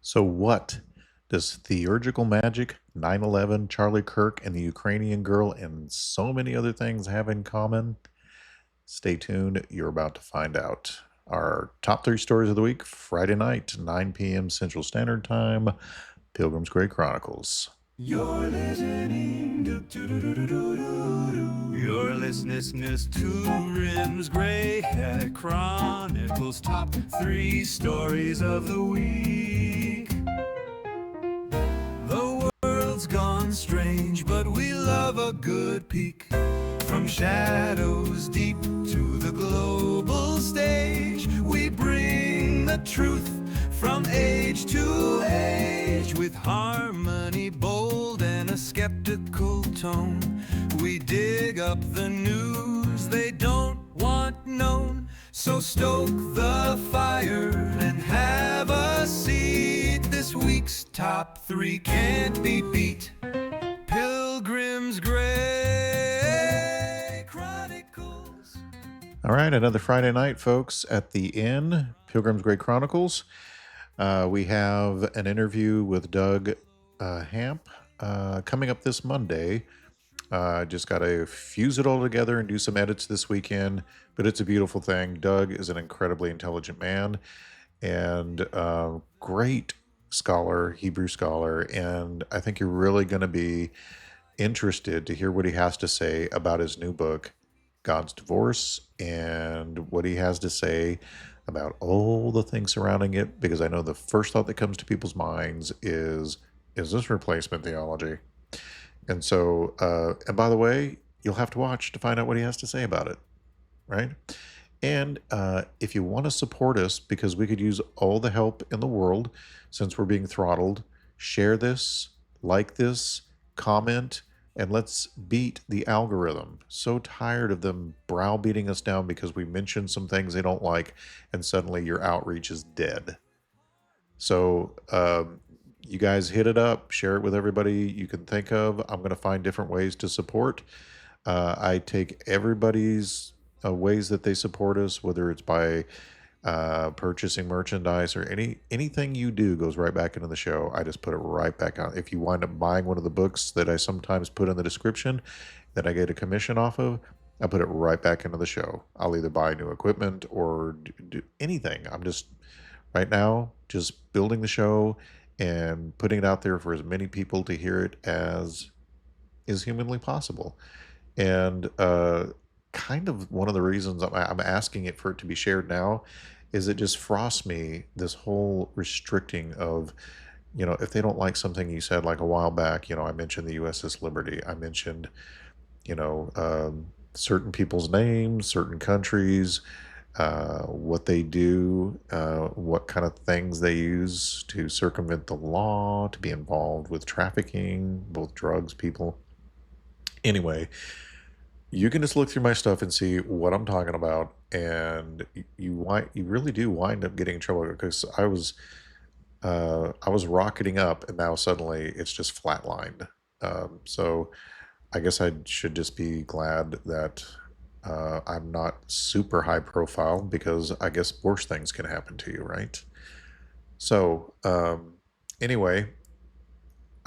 So, what does theurgical magic, 9/11, Charlie Kirk, and the Ukrainian girl, and so many other things have in common? Stay tuned. You're about to find out. Our top three stories of the week, Friday night, 9 p.m. Central Standard Time, Pilgrims Great Chronicles. You're listening to You're listening to Rim's Gray Hair Chronicles, top three stories of the week. The world's gone strange, but we love a good peek. From shadows deep to the global stage, we bring the truth from age to age, with harmony bold and a skeptical tone. We dig up the news they don't want known. So stoke the fire and have a seat. This week's top three can't be beat. Pilgrims Gray Chronicles. All right, another Friday night, folks, at the inn, Pilgrims Great Chronicles. We have an interview with Doug Hamp coming up this Monday. Just got to fuse it all together and do some edits this weekend, but it's a beautiful thing. Doug is an incredibly intelligent man and great scholar, Hebrew scholar, and I think you're really going to be interested to hear what he has to say about his new book, God's Divorce, and what he has to say about all the things surrounding it, because I know the first thought that comes to people's minds is this replacement theology? And so, and by the way, you'll have to watch to find out what he has to say about it, right? And if you want to support us, because we could use all the help in the world since we're being throttled, share this, like this, comment, and let's beat the algorithm. So tired of them browbeating us down because we mentioned some things they don't like, and suddenly your outreach is dead. So you guys hit it up, share it with everybody you can think of. I'm going to find different ways to support. I take everybody's ways that they support us, whether it's by purchasing merchandise or anything you do goes right back into the show. I just put it right back on. If you wind up buying one of the books that I sometimes put in the description that I get a commission off of, I put it right back into the show. I'll either buy new equipment or do anything. I'm just right now just building the show and putting it out there for as many people to hear it as is humanly possible. And kind of one of the reasons I'm asking it for it to be shared now is it just frosts me, this whole restricting of, if they don't like something you said like a while back, I mentioned the USS Liberty. I mentioned, certain people's names, certain countries, what they do, what kind of things they use to circumvent the law, to be involved with trafficking, both drugs, people. Anyway, you can just look through my stuff and see what I'm talking about, and you really do wind up getting in trouble because I was rocketing up, and now suddenly it's just flatlined. So I guess I should just be glad that I'm not super high profile, because I guess worse things can happen to you, right? So anyway,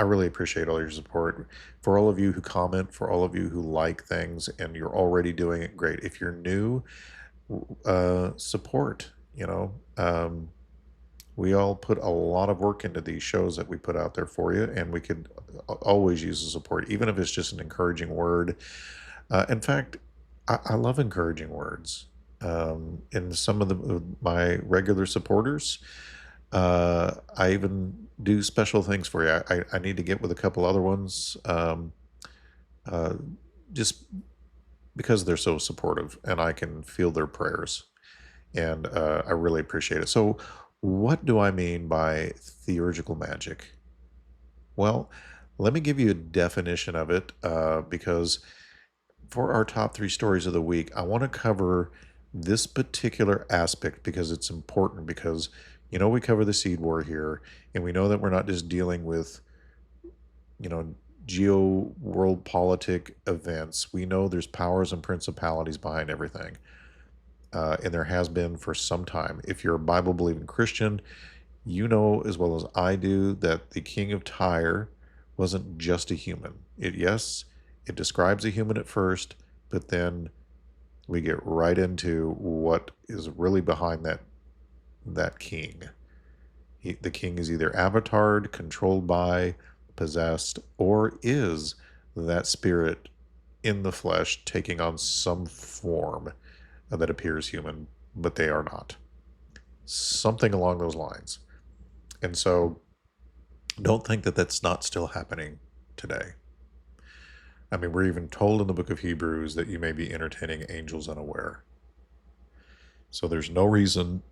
I really appreciate all your support. For all of you who comment, for all of you who like things, and you're already doing it, great. If you're new, support. We all put a lot of work into these shows that we put out there for you, and we could always use the support, even if it's just an encouraging word. In fact, I love encouraging words. And some of my regular supporters, I even do special things for you. I need to get with a couple other ones, just because they're so supportive and I can feel their prayers. And I really appreciate it. So what do I mean by theurgical magic? Well, let me give you a definition of it, because for our top three stories of the week, I want to cover this particular aspect because it's important, because we cover the seed war here, and we know that we're not just dealing with geo world politic events. We know there's powers and principalities behind everything, and there has been for some time. If you're a Bible believing Christian, You know as well as I do that the king of Tyre wasn't just a human. Yes, it describes a human at first, but then we get right into what is really behind that king. The king is either avatared, controlled by, possessed, or is that spirit in the flesh taking on some form that appears human, but they are not. Something along those lines. And so don't think that that's not still happening today. I mean, we're even told in the book of Hebrews that you may be entertaining angels unaware. So there's no reason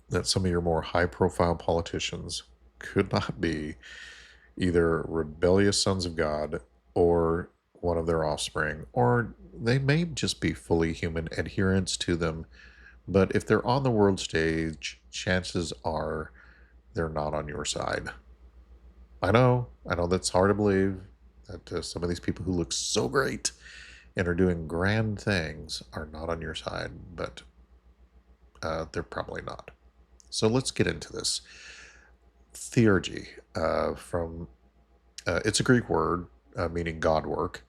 that some of your more high profile politicians could not be either rebellious sons of God or one of their offspring, or they may just be fully human adherents to them. But if they're on the world stage, chances are they're not on your side. I know that's hard to believe that some of these people who look so great and are doing grand things are not on your side, but they're probably not. So let's get into this. Theurgy, from it's a Greek word meaning God work,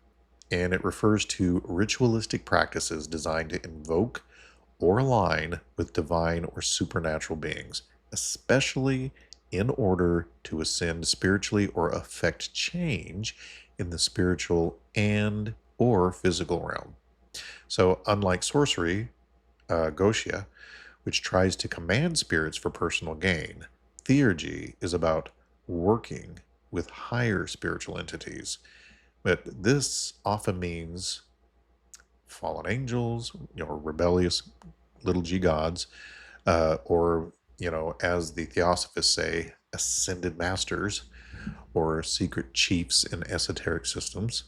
and it refers to ritualistic practices designed to invoke or align with divine or supernatural beings, especially in order to ascend spiritually or affect change in the spiritual and or physical realm. So unlike sorcery, Gotia, which tries to command spirits for personal gain, theurgy is about working with higher spiritual entities. But this often means fallen angels, rebellious little g gods, or, as the Theosophists say, ascended masters or secret chiefs in esoteric systems.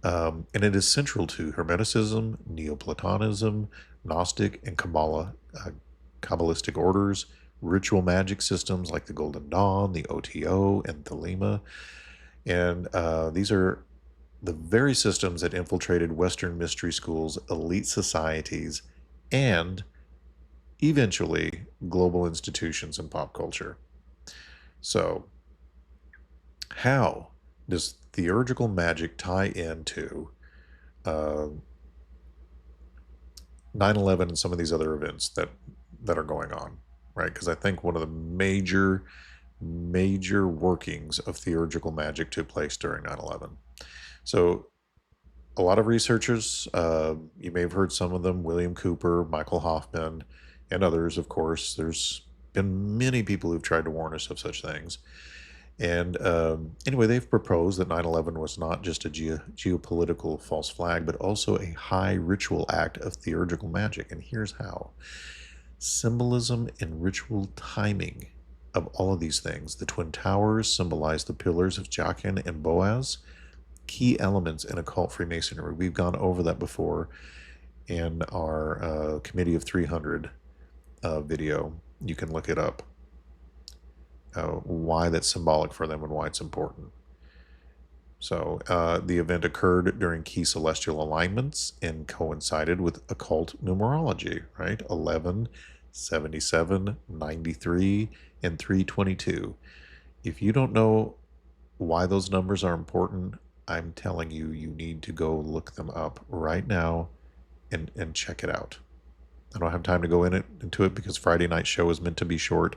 And it is central to Hermeticism, Neoplatonism, Gnostic, and Kabbalah, Kabbalistic orders, ritual magic systems like the Golden Dawn, the OTO, and Thelema. And these are the very systems that infiltrated Western mystery schools, elite societies, and eventually global institutions and pop culture. So, how does theurgical magic tie into uh, 9/11 and some of these other events that are going on, right? Because I think one of the major workings of theurgical magic took place during 9/11. So a lot of researchers, you may have heard some of them, William Cooper, Michael Hoffman, and others, of course. There's been many people who've tried to warn us of such things. And anyway, they've proposed that 9/11 was not just a geopolitical false flag, but also a high ritual act of theurgical magic. And here's how: symbolism and ritual timing of all of these things. The Twin Towers symbolize the pillars of Jachin and Boaz, key elements in occult Freemasonry. We've gone over that before in our Committee of 300 video. You can look it up, why that's symbolic for them and why it's important. So the event occurred during key celestial alignments and coincided with occult numerology, right? 11, 77, 93, and 322. If you don't know why those numbers are important, I'm telling you, you need to go look them up right now and check it out. I don't have time to go into it because Friday night show is meant to be short,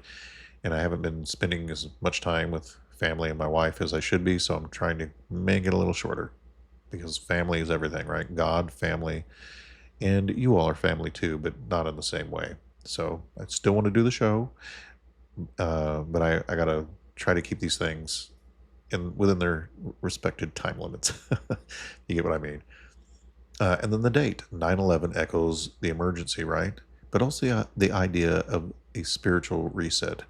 and I haven't been spending as much time with family and my wife as I should be, so I'm trying to make it a little shorter because family is everything, right? God, family, and you all are family too, but not in the same way. So I still want to do the show, but I gotta try to keep these things within their respected time limits. You get what I mean? And then the date, 9/11, echoes the emergency, right? But also the idea of a spiritual reset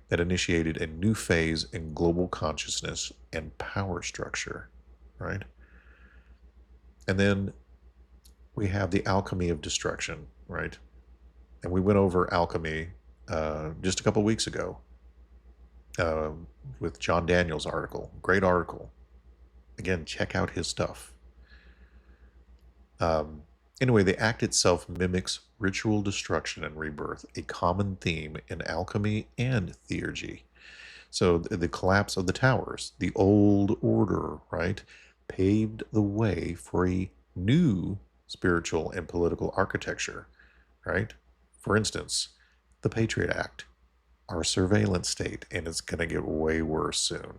that initiated a new phase in global consciousness and power structure, right? And then we have the alchemy of destruction, right? And we went over alchemy just a couple weeks ago uh, with John Daniels' article. Great article. Again, check out his stuff. Anyway, the act itself mimics ritual destruction and rebirth, a common theme in alchemy and theurgy. So the collapse of the towers, the old order, right, paved the way for a new spiritual and political architecture, right? For instance, the Patriot Act, our surveillance state, and it's going to get way worse soon.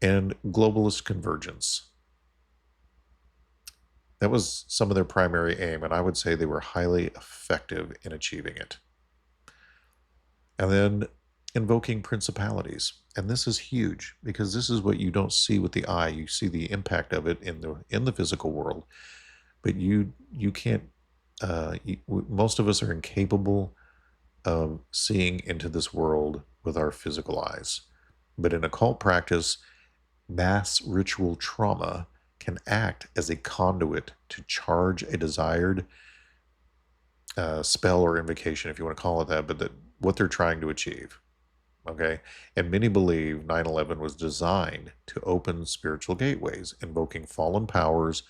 And globalist convergence. That was some of their primary aim, and I would say they were highly effective in achieving it. And then invoking principalities. And this is huge because this is what you don't see with the eye. You see the impact of it in the physical world, but you can't. Most of us are incapable of seeing into this world with our physical eyes. But in occult practice, mass ritual trauma can act as a conduit to charge a desired spell or invocation, if you want to call it that, but that what they're trying to achieve. Okay. And many believe 9/11 was designed to open spiritual gateways, invoking fallen powers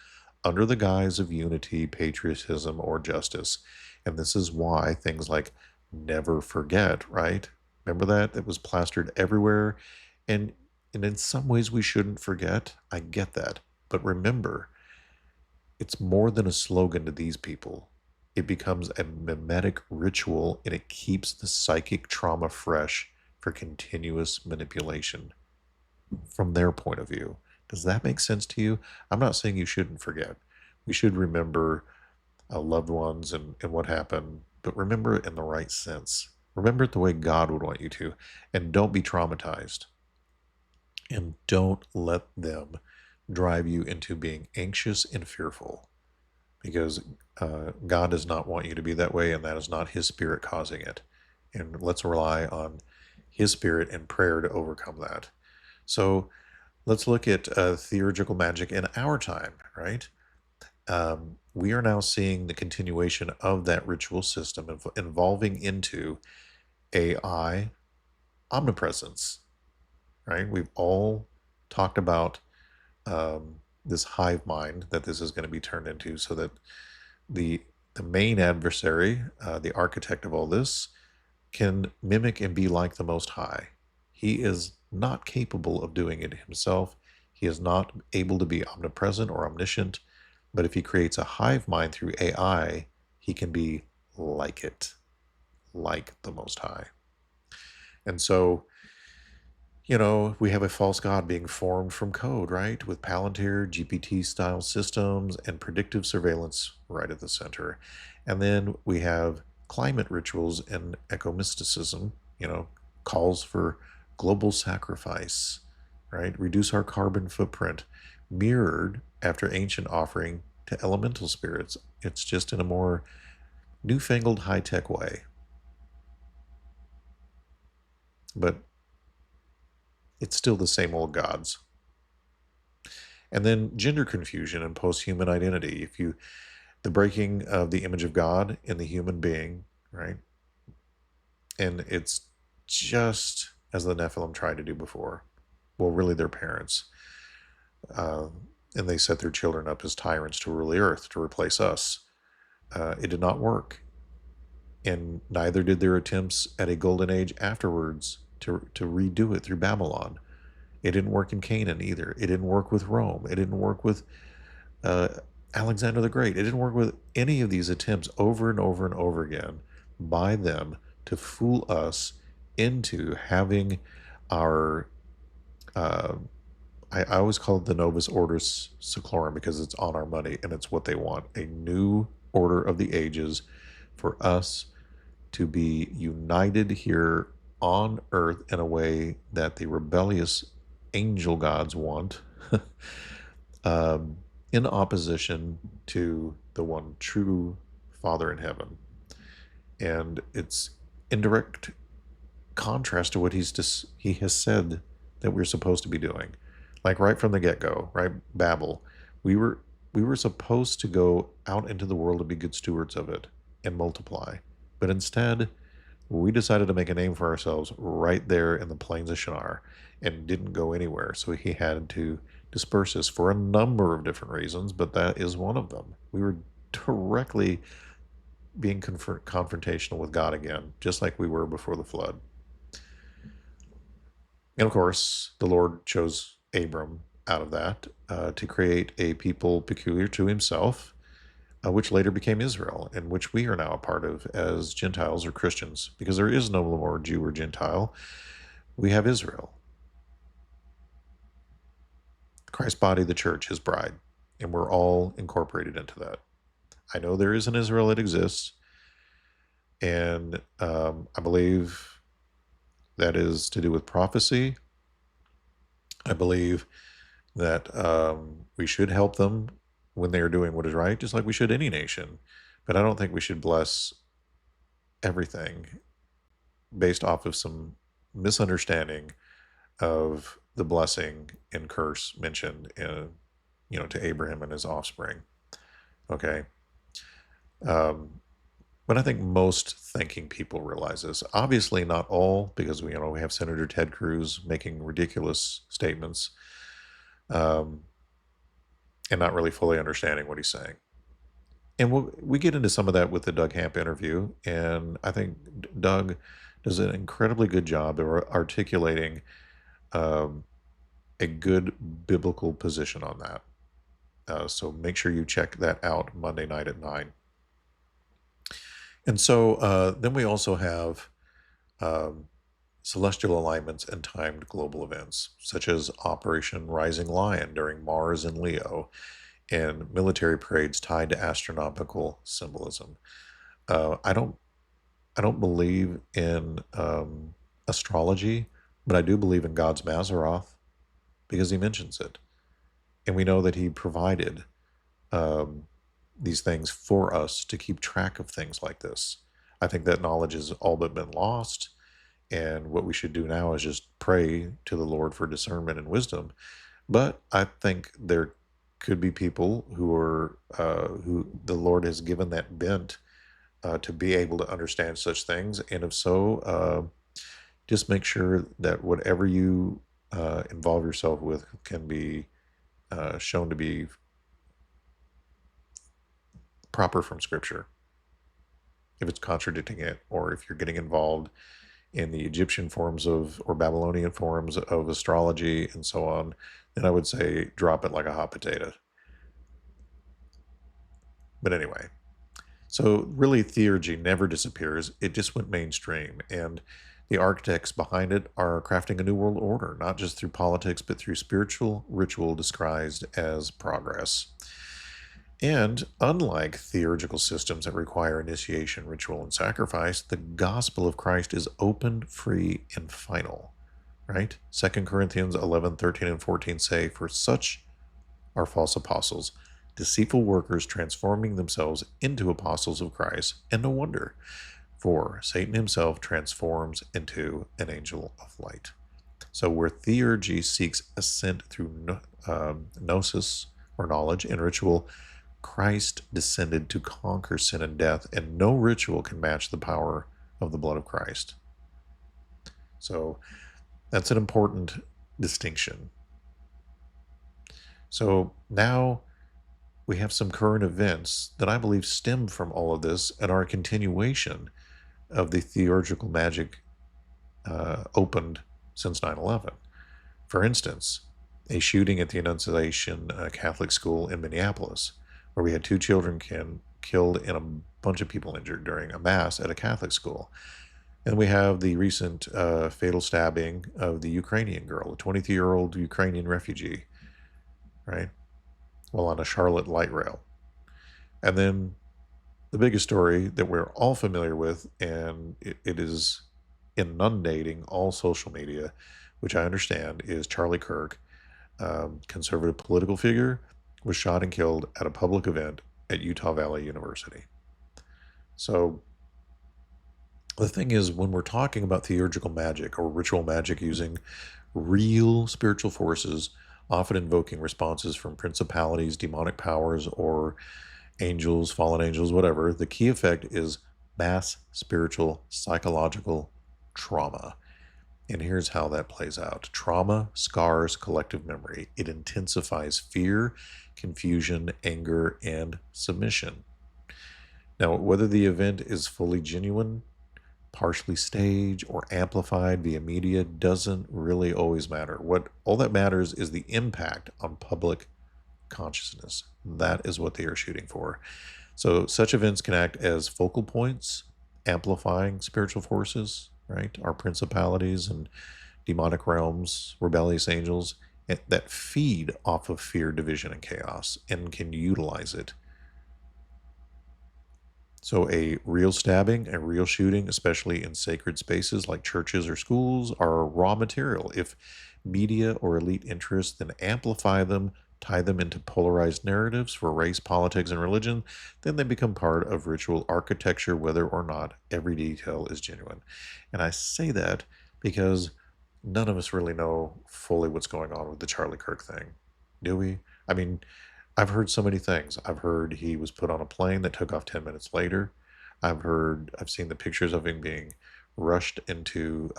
under the guise of unity, patriotism, or justice. And this is why things like never forget, right? Remember that? It was plastered everywhere. And and in some ways we shouldn't forget. I get that. But remember, it's more than a slogan to these people. It becomes a mimetic ritual and it keeps the psychic trauma fresh for continuous manipulation from their point of view. Does that make sense to you? I'm not saying you shouldn't forget. We should remember loved ones and what happened, but remember it in the right sense. Remember it the way God would want you to, and don't be traumatized. And don't let them drive you into being anxious and fearful because God does not want you to be that way, and that is not His Spirit causing it. And let's rely on His Spirit and prayer to overcome that. So let's look at theurgical magic in our time, right? We are now seeing the continuation of that ritual system evolving into AI omnipresence, right? We've all talked about this hive mind that this is going to be turned into, so that the main adversary, the architect of all this, can mimic and be like the Most High. He is not capable of doing it himself. He is not able to be omnipresent or omniscient. But if he creates a hive mind through AI, he can be like it, like the Most High. And so, we have a false god being formed from code, right? With Palantir, GPT style systems, and predictive surveillance right at the center. And then we have climate rituals and eco-mysticism, calls for global sacrifice, right? Reduce our carbon footprint, mirrored after ancient offering to elemental spirits. It's just in a more newfangled high-tech way. But it's still the same old gods. And then gender confusion and post-human identity. The breaking of the image of God in the human being, right? And it's just as the Nephilim tried to do before. Well, really their parents. And they set their children up as tyrants to rule the earth, to replace us. It did not work. And neither did their attempts at a golden age afterwards to redo it through Babylon. It didn't work in Canaan either. It didn't work with Rome. It didn't work with Alexander the Great. It didn't work with any of these attempts over and over and over again by them to fool us into having our I always call it the Novus Ordo Seclorum because it's on our money and it's what they want. A new order of the ages for us to be united here on earth in a way that the rebellious angel gods want, in opposition to the one true Father in heaven. And it's in direct contrast to what he has said that we're supposed to be doing. Like right from the get-go, right? Babel. We were supposed to go out into the world and be good stewards of it and multiply. But instead, we decided to make a name for ourselves right there in the plains of Shinar and didn't go anywhere. So he had to disperse us for a number of different reasons, but that is one of them. We were directly being confrontational with God again, just like we were before the flood. And of course, the Lord chose Abram out of that to create a people peculiar to himself, which later became Israel, and which we are now a part of as Gentiles or Christians, because there is no more Jew or Gentile. We have Israel, Christ's body, the church, his bride, and we're all incorporated into that. I know there is an Israel that exists, and I believe that is to do with prophecy. I believe that we should help them when they are doing what is right, just like we should any nation. But I don't think we should bless everything based off of some misunderstanding of the blessing and curse mentioned in, to Abraham and his offspring. Okay. Um, but I think most thinking people realize this. Obviously, not all, because we have Senator Ted Cruz making ridiculous statements, um, and not really fully understanding what he's saying. And we get into some of that with the Doug Hamp interview, and I think Doug does an incredibly good job of articulating um, a good biblical position on that. So make sure you check that out Monday night at 9. And so then we also have um, celestial alignments and timed global events, such as Operation Rising Lion during Mars and Leo, and military parades tied to astronomical symbolism. I don't believe in astrology, but I do believe in God's Mazzaroth because he mentions it, and we know that he provided um, these things for us to keep track of things like this. I think that knowledge has all but been lost, and what we should do now is just pray to the Lord for discernment and wisdom. But I think there could be people who the Lord has given that bent to be able to understand such things, and if so, just make sure that whatever you involve yourself with can be shown to be proper from Scripture. If it's contradicting it, or if you're getting involved in the Egyptian forms of or Babylonian forms of astrology and so on, then I would say drop it like a hot potato. But anyway, so really theurgy never disappears. It just went mainstream. And the architects behind it are crafting a new world order, not just through politics, but through spiritual ritual disguised as progress. And unlike theurgical systems that require initiation, ritual, and sacrifice, the gospel of Christ is open, free, and final. Right? 2 Corinthians 11, 13, and 14 say, "For such are false apostles, deceitful workers transforming themselves into apostles of Christ, and no wonder, for Satan himself transforms into an angel of light." So where theurgy seeks ascent through gnosis or knowledge and ritual, Christ descended to conquer sin and death, and no ritual can match the power of the blood of Christ. So that's an important distinction. So now we have some current events that I believe stem from all of this and are a continuation of the theurgical magic opened since 9/11. For instance, a shooting at the Annunciation Catholic School in Minneapolis, where we had 2 children killed and a bunch of people injured during a mass at a Catholic school. And we have the recent fatal stabbing of the Ukrainian girl, a 23-year-old Ukrainian refugee, right? While on a Charlotte light rail. And then the biggest story that we're all familiar with, and it is inundating all social media, which I understand, is Charlie Kirk, conservative political figure, was shot and killed at a public event at Utah Valley University. So the thing is, when we're talking about theurgical magic or ritual magic using real spiritual forces, often invoking responses from principalities, demonic powers, or angels, fallen angels, whatever, the key effect is mass spiritual psychological trauma. And here's how that plays out. Trauma scars collective memory. It intensifies fear, confusion, anger, and submission. Now, whether the event is fully genuine partially staged or amplified via media doesn't really always matter. What all that matters is the impact on public consciousness. That is what they are shooting for. So such events can act as focal points, amplifying spiritual forces, right? Our principalities and demonic realms, rebellious angels that feed off of fear, division, and chaos and can utilize it. So, a real stabbing, a real shooting, especially in sacred spaces like churches or schools, are raw material. If media or elite interests then amplify them, tie them into polarized narratives for race, politics, and religion, then they become part of ritual architecture, whether or not every detail is genuine. And I say that because none of us really know fully what's going on with the Charlie Kirk thing, do we? I mean, I've heard so many things. I've heard he was put on a plane that took off 10 minutes later. I've seen the pictures of him being rushed into,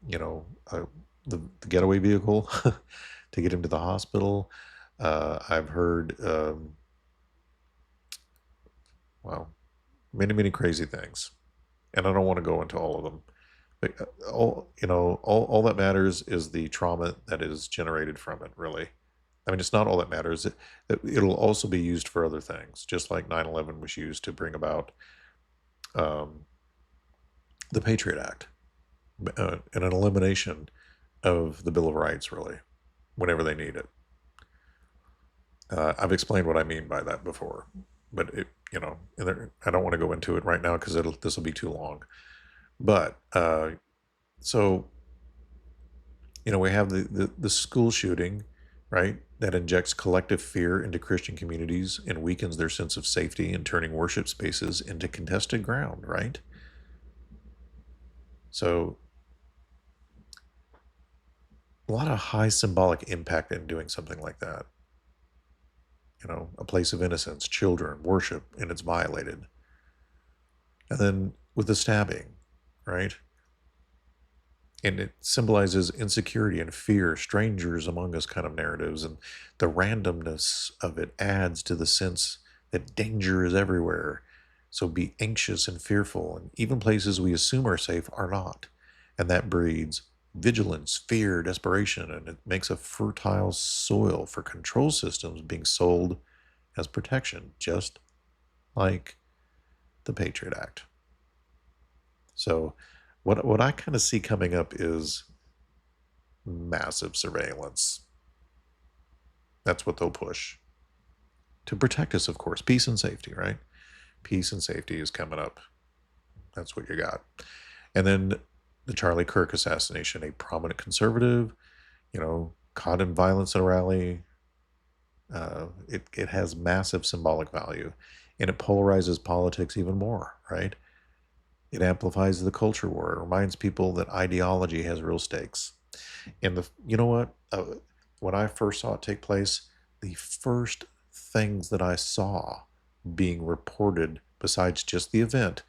you know, the getaway vehicle to get him to the hospital. I've heard, well, many, many crazy things. And I don't want to go into all of them. But all that matters is the trauma that is generated from it, really. I mean, it's not all that matters. It'll also be used for other things, just like 9/11 was used to bring about um, the Patriot Act and an elimination of the Bill of Rights, really, whenever they need it. I've explained what I mean by that before, but I don't want to go into it right now because this will be too long. But so we have the school shooting, right? That injects collective fear into Christian communities and weakens their sense of safety and turning worship spaces into contested ground, right? So a lot of high symbolic impact in doing something like that. A place of innocence, children, worship, and it's violated. And then with the stabbing, right? And it symbolizes insecurity and fear, strangers among us kind of narratives, and the randomness of it adds to the sense that danger is everywhere. So be anxious and fearful, and even places we assume are safe are not. And that breeds vigilance, fear, desperation, and it makes a fertile soil for control systems being sold as protection, just like the Patriot Act. So what I kind of see coming up is massive surveillance. That's what they'll push to protect us, of course. Peace and safety, right? Peace and safety is coming up. That's what you got. And then the Charlie Kirk assassination, a prominent conservative, caught in violence at a rally. It has massive symbolic value, and it polarizes politics even more, right? It amplifies the culture war. It reminds people that ideology has real stakes. And you know what? When I first saw it take place, the first things that I saw being reported, besides just the event,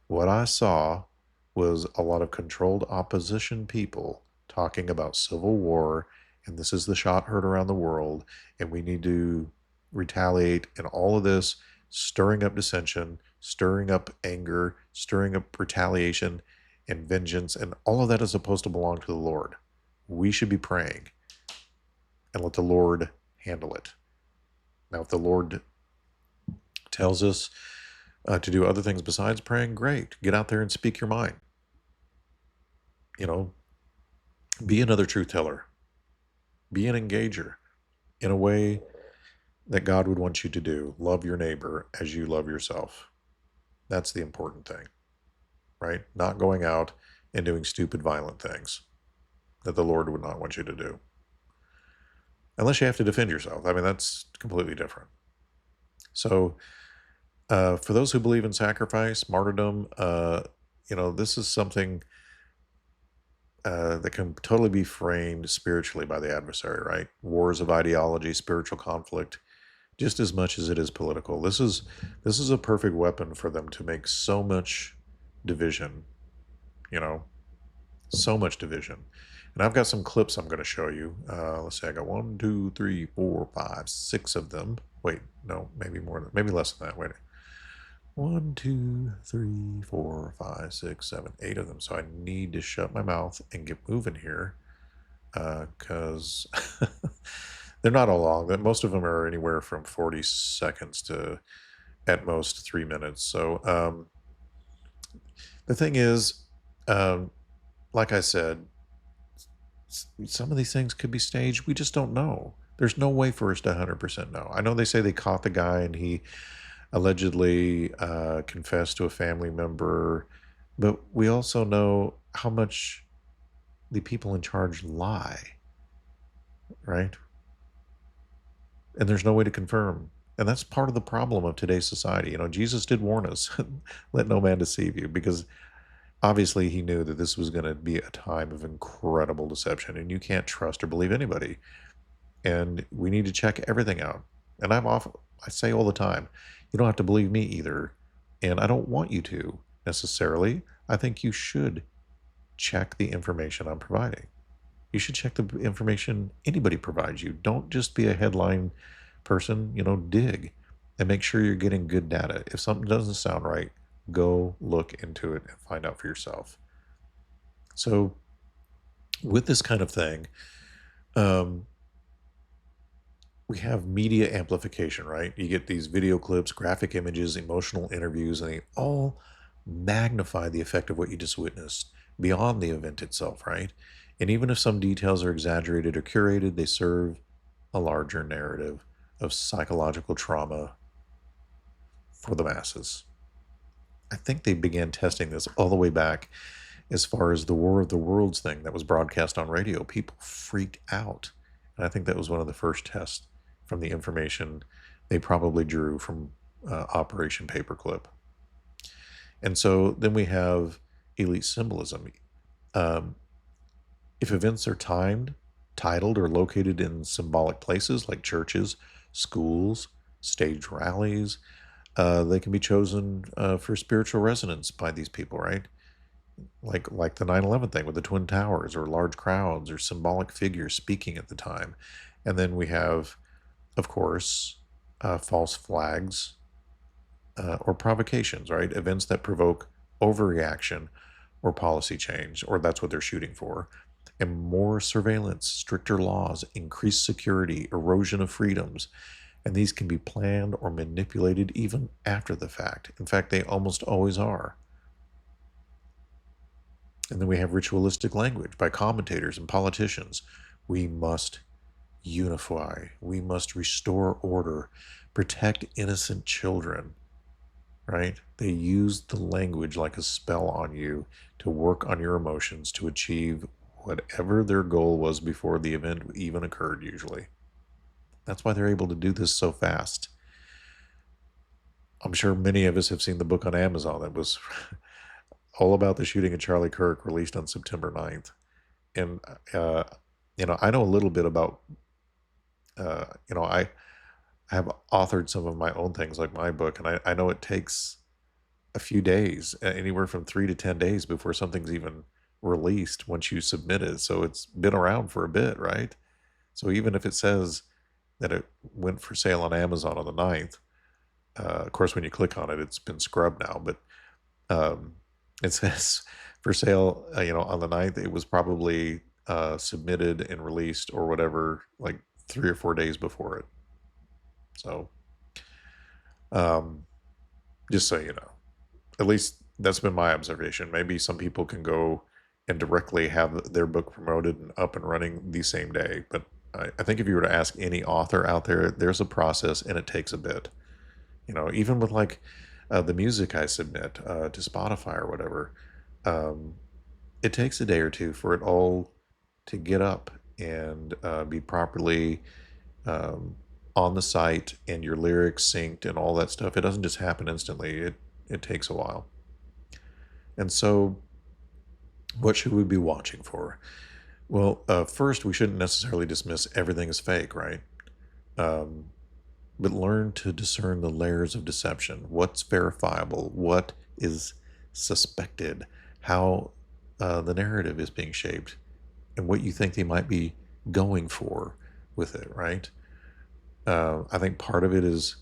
what I saw was a lot of controlled opposition people talking about civil war, and this is the shot heard around the world, and we need to retaliate, and all of this stirring up dissension, stirring up anger, stirring up retaliation and vengeance, and all of that is supposed to belong to the Lord. We should be praying and let the Lord handle it. Now, if the Lord tells us to do other things besides praying, great. Get out there and speak your mind. Be another truth teller. Be an engager in a way that God would want you to do. Love your neighbor as you love yourself. That's the important thing, right? Not going out and doing stupid, violent things that the Lord would not want you to do. Unless you have to defend yourself. I mean, that's completely different. So, for those who believe in sacrifice, martyrdom, this is something that can totally be framed spiritually by the adversary, right? Wars of ideology, spiritual conflict, just as much as it is political. This is a perfect weapon for them to make so much division, so much division. And I've got some clips I'm going to show you. Let's see, I got 1, 2, 3, 4, 5, 6 of them. Wait, no, maybe more, maybe less than that. Wait. One, two, three, four, five, six, seven, eight of them. So I need to shut my mouth and get moving here because they're not all long. Most of them are anywhere from 40 seconds to at most 3 minutes. So the thing is, um, like I said, some of these things could be staged. We just don't know. There's no way for us to 100% know. I know they say they caught the guy and he allegedly confessed to a family member, but we also know how much the people in charge lie, right? And there's no way to confirm. And that's part of the problem of today's society. You know, Jesus did warn us, let no man deceive you, because obviously he knew that this was going to be a time of incredible deception and you can't trust or believe anybody. And we need to check everything out. And I say all the time, you don't have to believe me either. And I don't want you to necessarily. I think you should check the information I'm providing. You should check the information anybody provides you. Don't just be a headline person, dig and make sure you're getting good data. If something doesn't sound right, go look into it and find out for yourself. So, with this kind of thing, um, we have media amplification, right? You get these video clips, graphic images, emotional interviews, and they all magnify the effect of what you just witnessed beyond the event itself, right? And even if some details are exaggerated or curated, they serve a larger narrative of psychological trauma for the masses. I think they began testing this all the way back as far as the War of the Worlds thing that was broadcast on radio. People freaked out. And I think that was one of the first tests from the information they probably drew from Operation Paperclip. And so then we have elite symbolism. Um, if events are timed, titled, or located in symbolic places like churches, schools, stage rallies, they can be chosen for spiritual resonance by these people, right? Like the 9/11 thing with the Twin Towers, or large crowds, or symbolic figures speaking at the time. And then we have, of course, false flags or provocations, right? Events that provoke overreaction or policy change, or that's what they're shooting for. And more surveillance, stricter laws, increased security, erosion of freedoms. And these can be planned or manipulated even after the fact. In fact, they almost always are. And then we have ritualistic language by commentators and politicians. We must unify. We must restore order, protect innocent children, right? They use the language like a spell on you to work on your emotions to achieve whatever their goal was before the event even occurred, usually. That's why they're able to do this so fast. I'm sure many of us have seen the book on Amazon that was all about the shooting of Charlie Kirk, released on September 9th. And, I know a little bit about, I have authored some of my own things like my book, and I know it takes a few days, anywhere from 3 to 10 days before something's even released once you submit it. So it's been around for a bit, right? So even if it says that it went for sale on Amazon on the 9th, of course, when you click on it, it's been scrubbed now, but it says for sale, on the 9th. It was probably submitted and released or whatever, like 3 or 4 days before it. So, just so you know, at least that's been my observation. Maybe some people can go and directly have their book promoted and up and running the same day. But I think if you were to ask any author out there, there's a process and it takes a bit. Even with like the music I submit to Spotify or whatever, it takes a day or two for it all to get up and be properly on the site and your lyrics synced and all that stuff. It doesn't just happen instantly. It takes a while. And so, what should we be watching for? Well, first, we shouldn't necessarily dismiss everything as fake, right? Um, but learn to discern the layers of deception. What's verifiable? What is suspected? How the narrative is being shaped, and what you think they might be going for with it, right? I think part of it is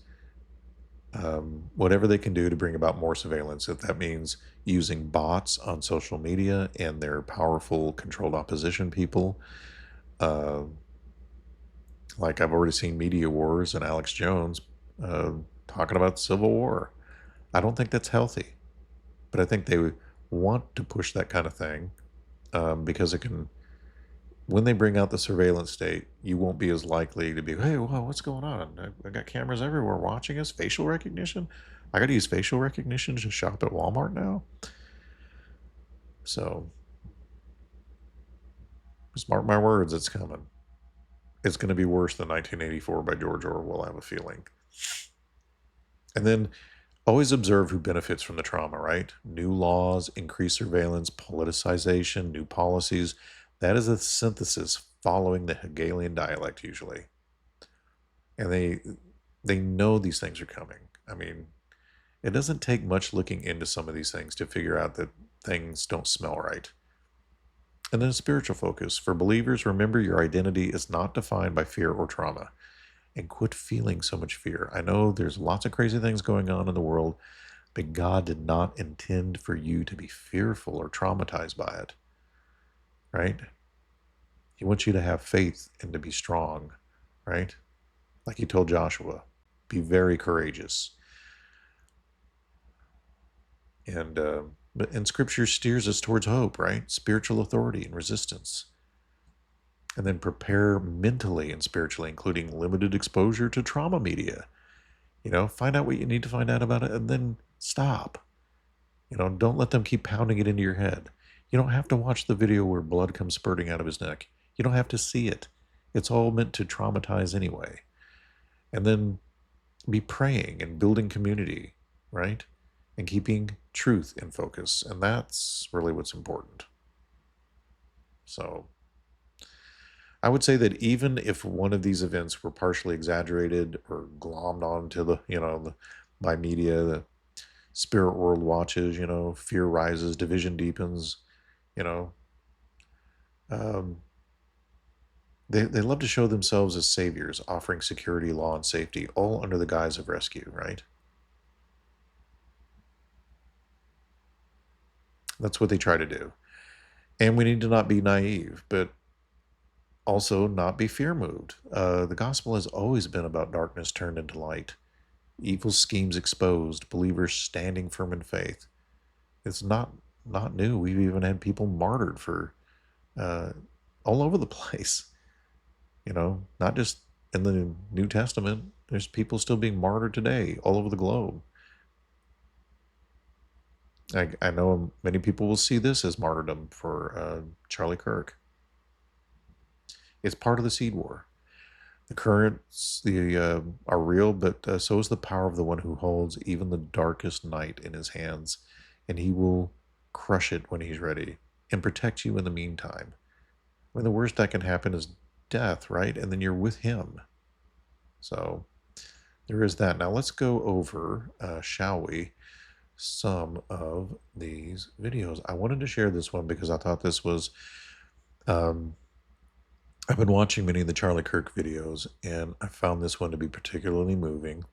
Whatever they can do to bring about more surveillance, if that means using bots on social media and their powerful controlled opposition people. Uh, like I've already seen Media Wars and Alex Jones uh, talking about the Civil War. I don't think that's healthy, but I think they want to push that kind of thing because it can. When they bring out the surveillance state, you won't be as likely to be, hey, whoa, what's going on? I got cameras everywhere watching us. Facial recognition. I got to use facial recognition to shop at Walmart now. So, just mark my words, it's coming. It's going to be worse than 1984 by George Orwell, I have a feeling. And then always observe who benefits from the trauma, right? New laws, increased surveillance, politicization, new policies. That is a synthesis following the Hegelian dialect usually. And they know these things are coming. I mean, it doesn't take much looking into some of these things to figure out that things don't smell right. And then a spiritual focus. For believers, remember your identity is not defined by fear or trauma. And quit feeling so much fear. I know there's lots of crazy things going on in the world, but God did not intend for you to be fearful or traumatized by it, right? He wants you to have faith and to be strong, right? Like he told Joshua, be very courageous. And Scripture steers us towards hope, right? Spiritual authority and resistance. And then prepare mentally and spiritually, including limited exposure to trauma media. Find out what you need to find out about it and then stop. Don't let them keep pounding it into your head. You don't have to watch the video where blood comes spurting out of his neck. You don't have to see it. It's all meant to traumatize anyway. And then be praying and building community, right? And keeping truth in focus. And that's really what's important. So I would say that even if one of these events were partially exaggerated or glommed onto by media, the spirit world watches, fear rises, division deepens, you know, um, they love to show themselves as saviors, offering security, law, and safety, all under the guise of rescue, right? That's what they try to do. And we need to not be naive, but also not be fear moved. The gospel has always been about darkness turned into light, evil schemes exposed, believers standing firm in faith. It's not new. We've even had people martyred for uh, all over the place. Not just in the New Testament. There's people still being martyred today all over the globe. I know many people will see this as martyrdom for Charlie Kirk. It's part of the seed war. The currents are real, but so is the power of the one who holds even the darkest night in his hands, and he will crush it when he's ready and protect you in the meantime. I mean, the worst that can happen is death, right? And then you're with him. So there is that. Now let's go over, shall we, some of these videos. I wanted to share this one because I thought this was um, I've been watching many of the Charlie Kirk videos, and I found this one to be particularly moving.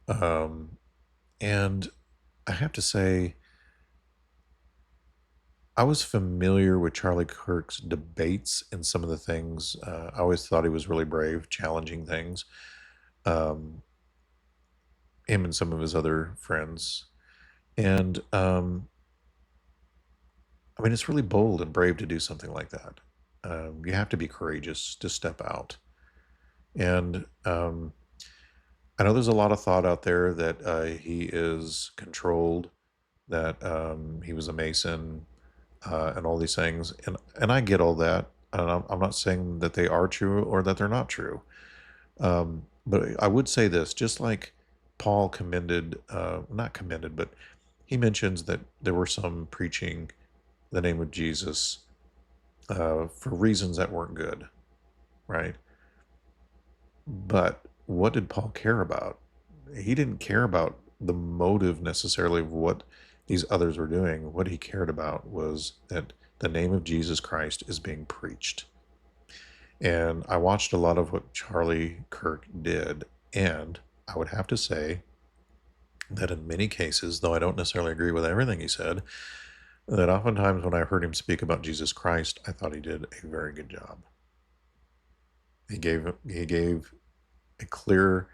Um, and I have to say, I was familiar with Charlie Kirk's debates and some of the things. I always thought he was really brave, challenging things. Um, him and some of his other friends. And I mean, it's really bold and brave to do something like that. You have to be courageous to step out. And I know there's a lot of thought out there that he is controlled, that he was a Mason, and all these things. And I get all that. And I'm not saying that they are true or that they're not true. But I would say this, just like Paul commended, not commended, but he mentions that there were some preaching the name of Jesus for reasons that weren't good, right? But what did Paul care about? He didn't care about the motive necessarily of what these others were doing. What he cared about was that the name of Jesus Christ is being preached. And I watched a lot of what Charlie Kirk did, and I would have to say that in many cases, though I don't necessarily agree with everything he said, that oftentimes when I heard him speak about Jesus Christ, I thought he did a very good job. He gave a clear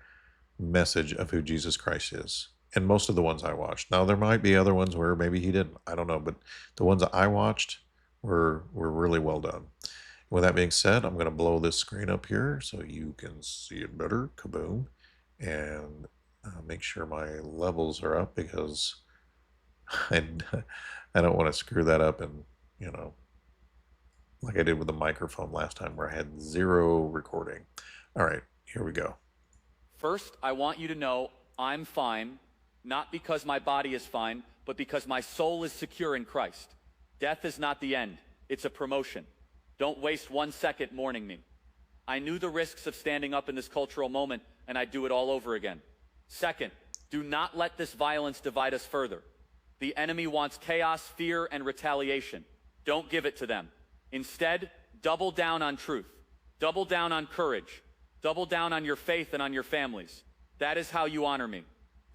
message of who Jesus Christ is. And most of the ones I watched. Now there might be other ones where maybe he didn't. I don't know, but the ones that I watched were really well done. With that being said, I'm going to blow this screen up here so you can see it better. Kaboom. And make sure my levels are up because I, I don't want to screw that up and, like I did with the microphone last time where I had 0 recording. All right, here we go. First, I want you to know I'm fine, not because my body is fine, but because my soul is secure in Christ. Death is not the end, it's a promotion. Don't waste 1 second mourning me. I knew the risks of standing up in this cultural moment, and I'd do it all over again. Second, do not let this violence divide us further. The enemy wants chaos, fear, and retaliation. Don't give it to them. Instead, double down on truth. Double down on courage. Double down on your faith and on your families. That is how you honor me.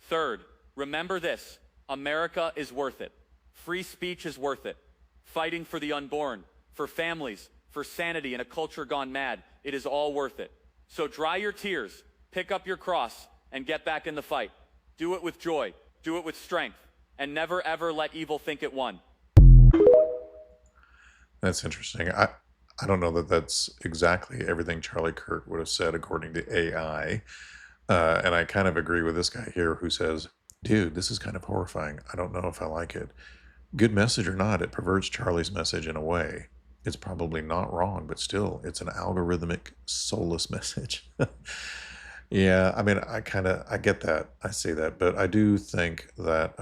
Third, remember this. America is worth it. Free speech is worth it. Fighting for the unborn, for families, for sanity in a culture gone mad, it is all worth it. So dry your tears, pick up your cross, and get back in the fight. Do it with joy, do it with strength, and never ever let evil think it won. That's interesting. I don't know that that's exactly everything Charlie Kirk would have said according to AI. And I kind of agree with this guy here who says, dude, this is kind of horrifying. I don't know if I like it. Good message or not, it perverts Charlie's message in a way. It's probably not wrong, but still, it's an algorithmic, soulless message. Yeah, I mean, I get that. I see that. But I do think that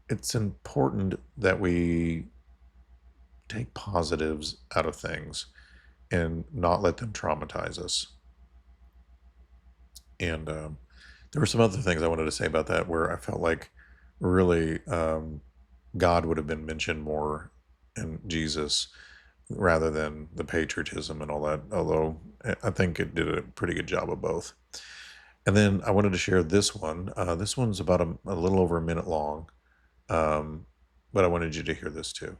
it's important that we take positives out of things and not let them traumatize us. And there were some other things I wanted to say about that where I felt like really God would have been mentioned more in Jesus rather than the patriotism and all that, although I think it did a pretty good job of both. And then I wanted to share this one. This one's about a little over a minute long, but I wanted you to hear this too.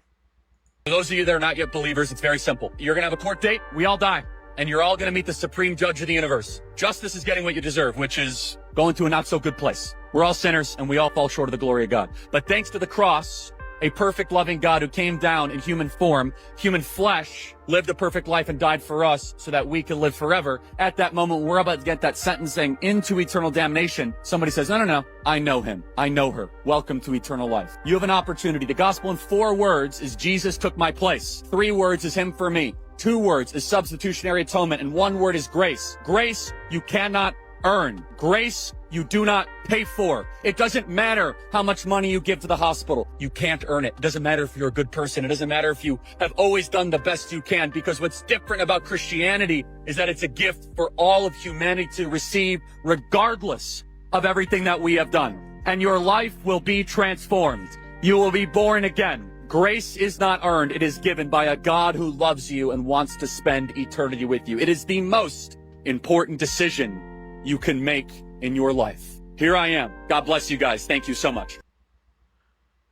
For those of you that are not yet believers, it's very simple. You're going to have a court date, we all die, and you're all going to meet the supreme judge of the universe. Justice is getting what you deserve, which is going to a not so good place. We're all sinners, and we all fall short of the glory of God. But thanks to the cross, a perfect, loving God who came down in human form, human flesh, lived a perfect life and died for us so that we could live forever. At that moment, we're about to get that sentencing into eternal damnation. Somebody says, no, I know him. I know her. Welcome to eternal life. You have an opportunity. The gospel in 4 words is Jesus took my place. 3 words is him for me. 2 words is substitutionary atonement, and 1 word is grace. Grace, you cannot earn. Grace, you do not pay for. It doesn't matter how much money you give to the hospital. You can't earn it. It doesn't matter if you're a good person. It doesn't matter if you have always done the best you can, because what's different about Christianity is that it's a gift for all of humanity to receive regardless of everything that we have done. And your life will be transformed. You will be born again. Grace is not earned. It is given by a God who loves you and wants to spend eternity with you. It is the most important decision you can make in your life. Here I am. God bless you guys. Thank you so much.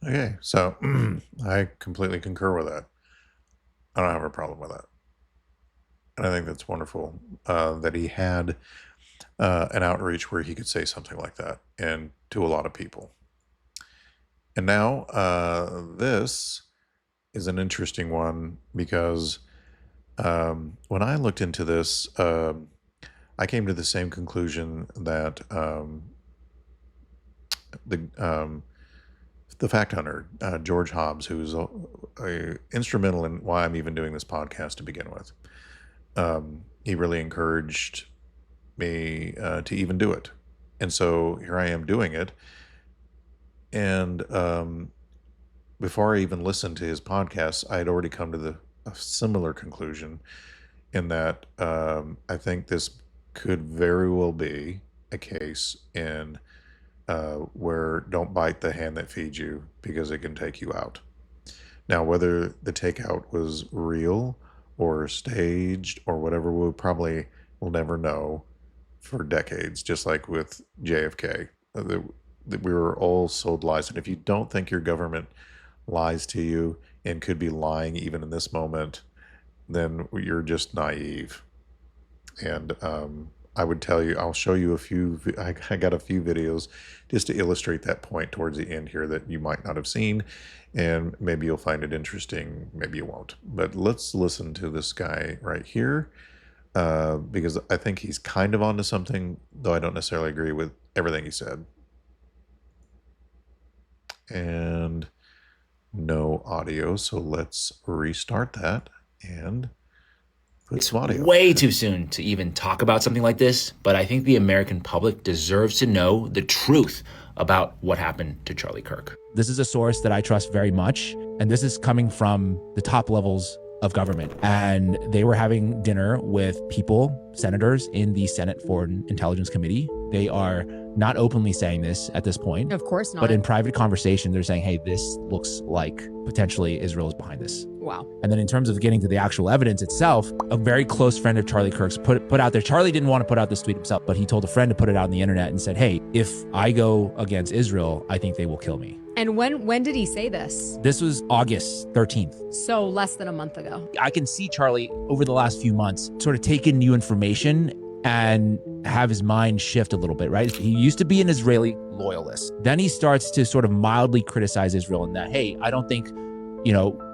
Okay, so I completely concur with that. I don't have a problem with that. And I think that's wonderful that he had an outreach where he could say something like that and to a lot of people. And now this is an interesting one because when I looked into this, I came to the same conclusion that the fact hunter, George Hobbs, who's instrumental in why I'm even doing this podcast to begin with, he really encouraged me to even do it. And so here I am doing it. And before I even listened to his podcast, I had already come to a similar conclusion in that I think this could very well be a case in where don't bite the hand that feeds you because it can take you out. Now, whether the takeout was real or staged or whatever, we'll never know for decades, just like with JFK. That we were all sold lies. And if you don't think your government lies to you and could be lying even in this moment, then you're just naive. And I would tell you, I'll show you a few, I got a few videos just to illustrate that point towards the end here that you might not have seen. And maybe you'll find it interesting, maybe you won't. But let's listen to this guy right here, because I think he's kind of onto something, though I don't necessarily agree with everything he said. And no audio, so let's restart that and put some audio. Way too soon to even talk about something like this, but I think the American public deserves to know the truth about what happened to Charlie Kirk. This is a source that I trust very much, and this is coming from the top levels of government. And they were having dinner with people, senators in the Senate Foreign Intelligence Committee. They are not openly saying this at this point. Of course not. But in private conversation, they're saying, hey, this looks like potentially Israel is behind this. Wow. And then in terms of getting to the actual evidence itself, a very close friend of Charlie Kirk's put out there. Charlie didn't want to put out this tweet himself, but he told a friend to put it out on the internet and said, hey, if I go against Israel, I think they will kill me. And when did he say this? This was August 13th. So less than a month ago. I can see Charlie over the last few months sort of take in new information and have his mind shift a little bit, right? He used to be an Israeli loyalist. Then he starts to sort of mildly criticize Israel in that, hey, I don't think,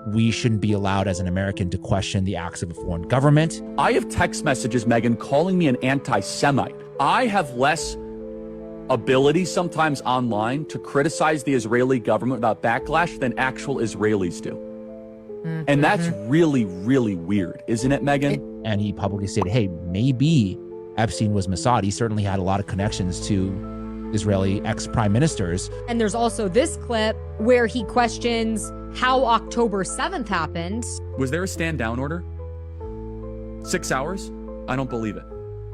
we shouldn't be allowed as an American to question the acts of a foreign government. I have text messages, Megan, calling me an anti-Semite. I have less ability sometimes online to criticize the Israeli government about backlash than actual Israelis do. Mm-hmm. And that's really, really weird, isn't it, Megan? And he publicly said, hey, maybe Epstein was Mossad. He certainly had a lot of connections to Israeli ex-prime ministers. And there's also this clip where he questions how October 7th happened. Was there a stand down order? 6 hours? I don't believe it.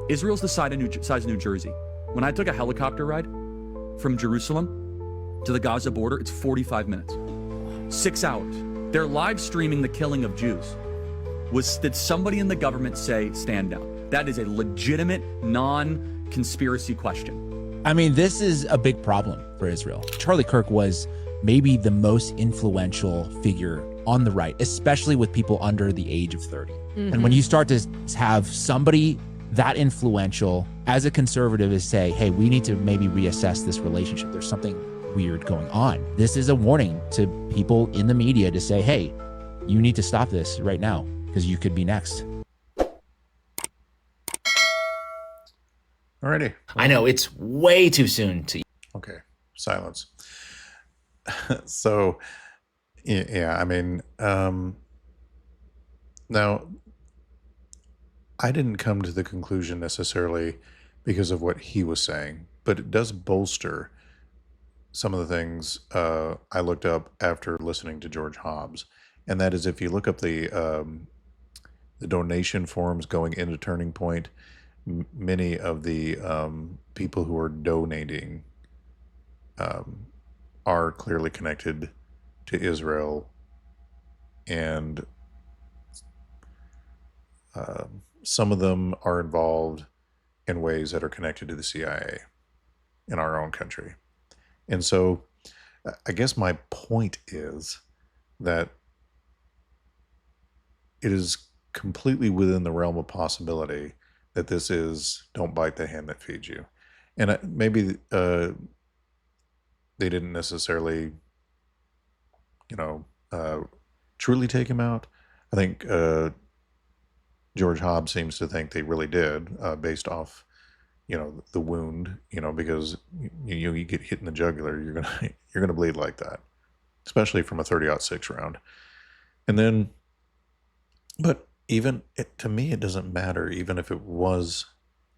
Israel's the size of New Jersey. When I took a helicopter ride from Jerusalem to the Gaza border, it's 45 minutes. 6 hours. They're live streaming the killing of Jews. Did somebody in the government say stand down? That is a legitimate, non-conspiracy question. I mean, this is a big problem for Israel. Charlie Kirk was maybe the most influential figure on the right, especially with people under the age of 30. Mm-hmm. And when you start to have somebody that influential as a conservative is say, hey, we need to maybe reassess this relationship. There's something weird going on. This is a warning to people in the media to say, hey, you need to stop this right now because you could be next. Alrighty. I know it's way too soon to. Okay. Silence. So, yeah, I mean, now I didn't come to the conclusion necessarily because of what he was saying, but it does bolster some of the things I looked up after listening to George Hobbs. And that is, if you look up the donation forms going into Turning Point, many of the people who are donating are clearly connected to Israel, and some of them are involved in ways that are connected to the CIA in our own country. And so I guess my point is that it is completely within the realm of possibility that this is don't bite the hand that feeds you. And maybe they didn't necessarily, truly take him out. I think George Hobbs seems to think they really did, based off, the wound, because you get hit in the jugular, you're gonna bleed like that, especially from a 30-06 round. And then, but even to me, it doesn't matter, even if it was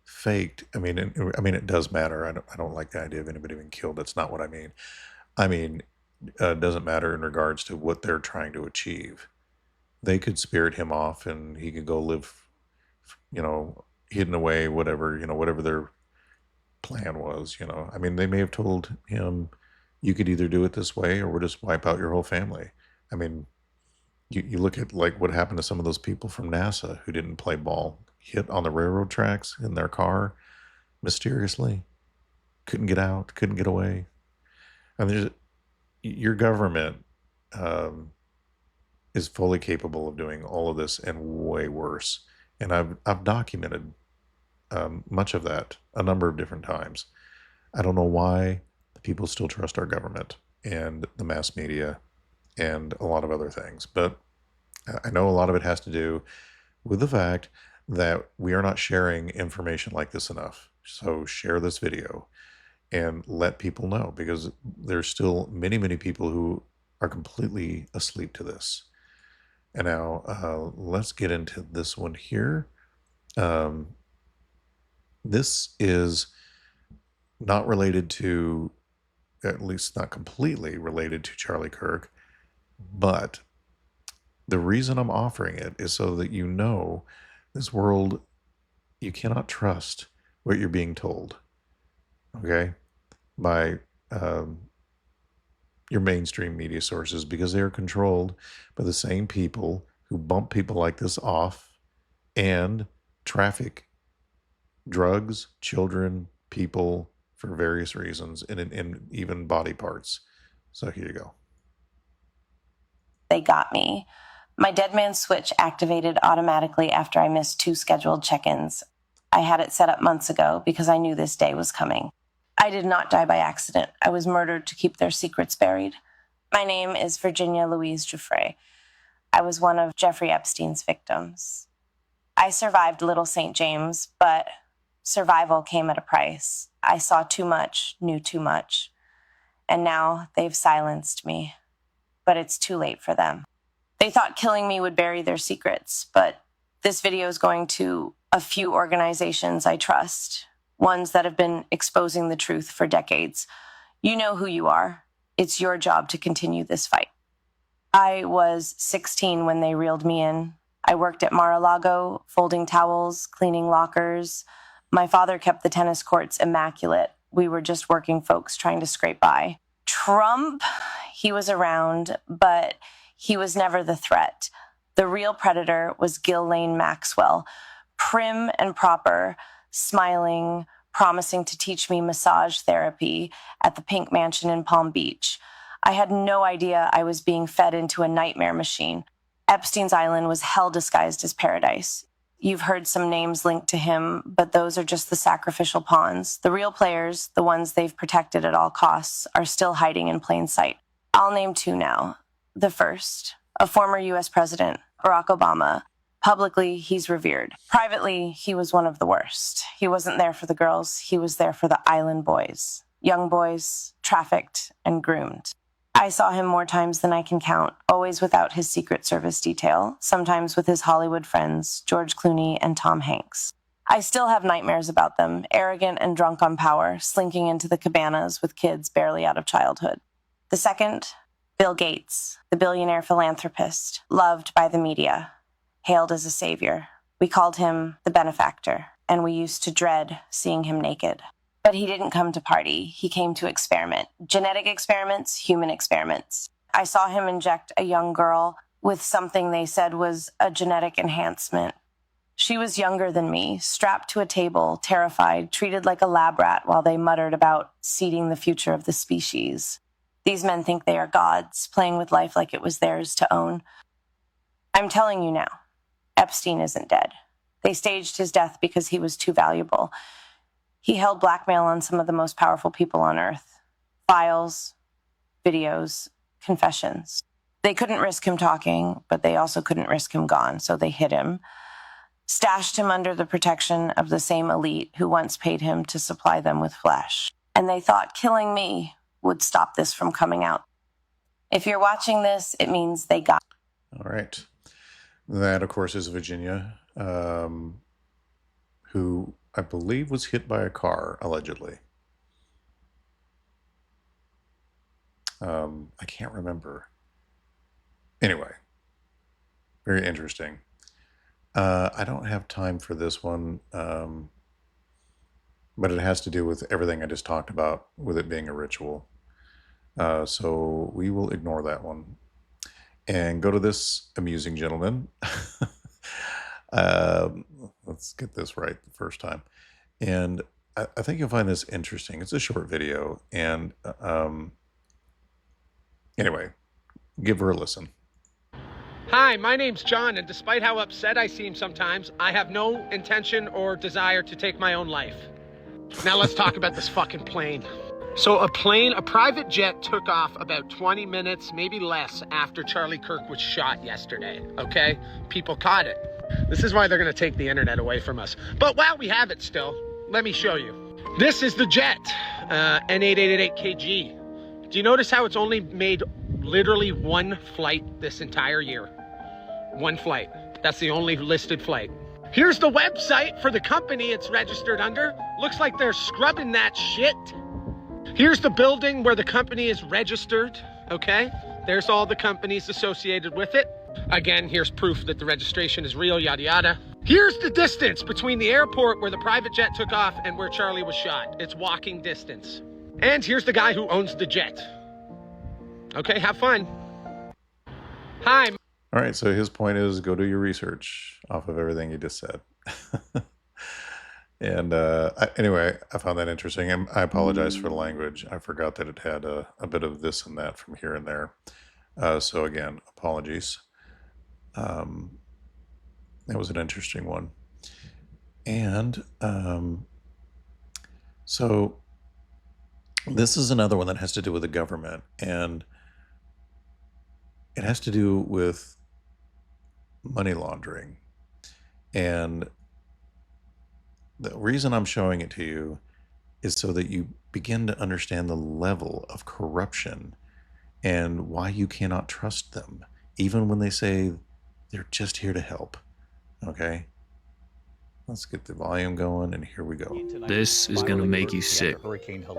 faked. I mean, it does matter. I don't like the idea of anybody being killed. That's not what I mean. I mean, it doesn't matter in regards to what they're trying to achieve. They could spirit him off and he could go live, hidden away, whatever their plan was, I mean, they may have told him, you could either do it this way or we'll just wipe out your whole family. I mean, you look at like what happened to some of those people from NASA who didn't play ball, hit on the railroad tracks in their car, mysteriously. Couldn't get out, couldn't get away. And your government is fully capable of doing all of this and way worse. And I've documented much of that a number of different times. I don't know why people still trust our government and the mass media and a lot of other things, but I know a lot of it has to do with the fact that we are not sharing information like this enough. So share this video and let people know, because there's still many, many people who are completely asleep to this. And now let's get into this one here. This is not related to, at least not completely related to Charlie Kirk, but the reason I'm offering it is so that you know this world, you cannot trust what you're being told, okay, by your mainstream media sources, because they are controlled by the same people who bump people like this off and traffic drugs, children, people for various reasons, and even body parts. So here you go. They got me. My dead man switch activated automatically after I missed 2 scheduled check-ins. I had it set up months ago because I knew this day was coming. I did not die by accident. I was murdered to keep their secrets buried. My name is Virginia Louise Giuffre. I was one of Jeffrey Epstein's victims. I survived Little St. James, but survival came at a price. I saw too much, knew too much, and now they've silenced me. But it's too late for them. They thought killing me would bury their secrets, but this video is going to a few organizations I trust, ones that have been exposing the truth for decades. You know who you are. It's your job to continue this fight. I was 16 when they reeled me in. I worked at Mar-a-Lago, folding towels, cleaning lockers. My father kept the tennis courts immaculate. We were just working folks trying to scrape by. Trump, he was around, but he was never the threat. The real predator was Ghislaine Maxwell, prim and proper, smiling, promising to teach me massage therapy at the Pink Mansion in Palm Beach. I had no idea I was being fed into a nightmare machine. Epstein's Island was hell disguised as paradise. You've heard some names linked to him, but those are just the sacrificial pawns. The real players, the ones they've protected at all costs, are still hiding in plain sight. I'll name 2 now. The first, a former U.S. president, Barack Obama. Publicly, he's revered. Privately, he was one of the worst. He wasn't there for the girls. He was there for the island boys. Young boys, trafficked and groomed. I saw him more times than I can count, always without his Secret Service detail, sometimes with his Hollywood friends, George Clooney and Tom Hanks. I still have nightmares about them, arrogant and drunk on power, slinking into the cabanas with kids barely out of childhood. The second, Bill Gates, the billionaire philanthropist, loved by the media, hailed as a savior. We called him the benefactor, and we used to dread seeing him naked. But he didn't come to party. He came to experiment. Genetic experiments, human experiments. I saw him inject a young girl with something they said was a genetic enhancement. She was younger than me, strapped to a table, terrified, treated like a lab rat while they muttered about seeding the future of the species. These men think they are gods, playing with life like it was theirs to own. I'm telling you now, Epstein isn't dead. They staged his death because he was too valuable. He held blackmail on some of the most powerful people on Earth. Files, videos, confessions. They couldn't risk him talking, but they also couldn't risk him gone, so they hid him. Stashed him under the protection of the same elite who once paid him to supply them with flesh. And they thought killing me would stop this from coming out. If you're watching this, it means they got. All right. That, of course, is Virginia, who I believe was hit by a car, allegedly. I can't remember. Anyway, very interesting. I don't have time for this one, but it has to do with everything I just talked about, with it being a ritual. So we will ignore that one and go to this amusing gentleman. Let's get this right the first time. And I think you'll find this interesting. It's a short video, and anyway, give her a listen. Hi, my name's John, and despite how upset I seem sometimes, I have no intention or desire to take my own life. Now let's talk about this fucking plane. So a private jet took off about 20 minutes, maybe less, after Charlie Kirk was shot yesterday, okay? People caught it. This is why they're gonna take the internet away from us. But while we have it still, let me show you. This is the jet, N8888KG. Do you notice how it's only made literally one flight this entire year? One flight. That's the only listed flight. Here's the website for the company it's registered under. Looks like they're scrubbing that shit. Here's the building where the company is registered, okay? There's all the companies associated with it. Again, here's proof that the registration is real, yada yada. Here's the distance between the airport where the private jet took off and where Charlie was shot. It's walking distance. And here's the guy who owns the jet. Okay, have fun. Hi. All right, so his point is go do your research off of everything he just said. And anyway, I found that interesting. And I apologize for the language. I forgot that it had a bit of this and that from here and there. So again, apologies. That was an interesting one. And so this is another one that has to do with the government. And it has to do with money laundering. And the reason I'm showing it to you is so that you begin to understand the level of corruption and why you cannot trust them, even when they say they're just here to help. Okay? Let's get the volume going, and here we go. This is going to make you sick,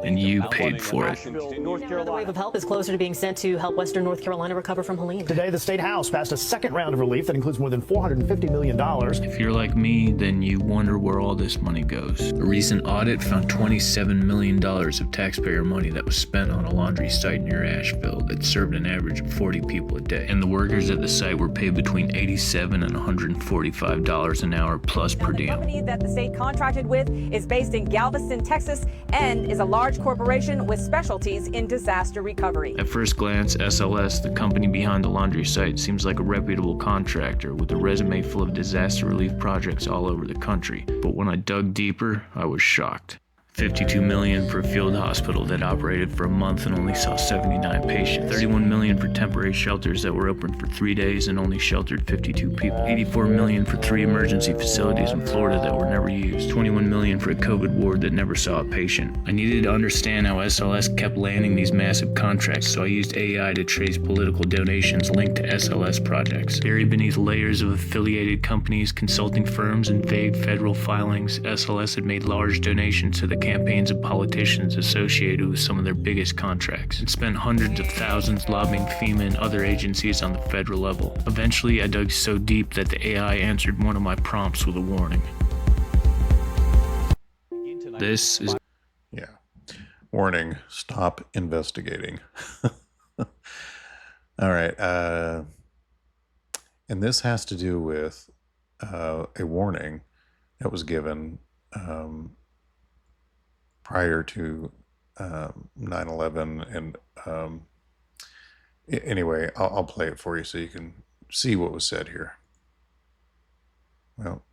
and you paid for it. Another wave of help is closer to being sent to help Western North Carolina recover from Helene. Today, the State House passed a second round of relief that includes more than $450 million. If you're like me, then you wonder where all this money goes. A recent audit found $27 million of taxpayer money that was spent on a laundry site near Asheville that served an average of 40 people a day. And the workers at the site were paid between $87 and $145 an hour plus per diem. The company that the state contracted with is based in Galveston, Texas, and is a large corporation with specialties in disaster recovery. At first glance, SLS, the company behind the laundry site, seems like a reputable contractor with a resume full of disaster relief projects all over the country. But when I dug deeper, I was shocked. $52 million for a field hospital that operated for a month and only saw 79 patients. $31 million for temporary shelters that were open for 3 days and only sheltered 52 people. $84 million for 3 emergency facilities in Florida that were never used. $21 million for a COVID ward that never saw a patient. I needed to understand how SLS kept landing these massive contracts, so I used AI to trace political donations linked to SLS projects. Buried beneath layers of affiliated companies, consulting firms, and vague federal filings, SLS had made large donations to the campaigns of politicians associated with some of their biggest contracts, and spent hundreds of thousands lobbying FEMA and other agencies on the federal level. Eventually, I dug so deep that the AI answered one of my prompts with a warning. This is... Yeah. Warning, stop investigating. All right. And this has to do with a warning that was given prior to 9/11, and anyway, I'll play it for you so you can see what was said here. Well,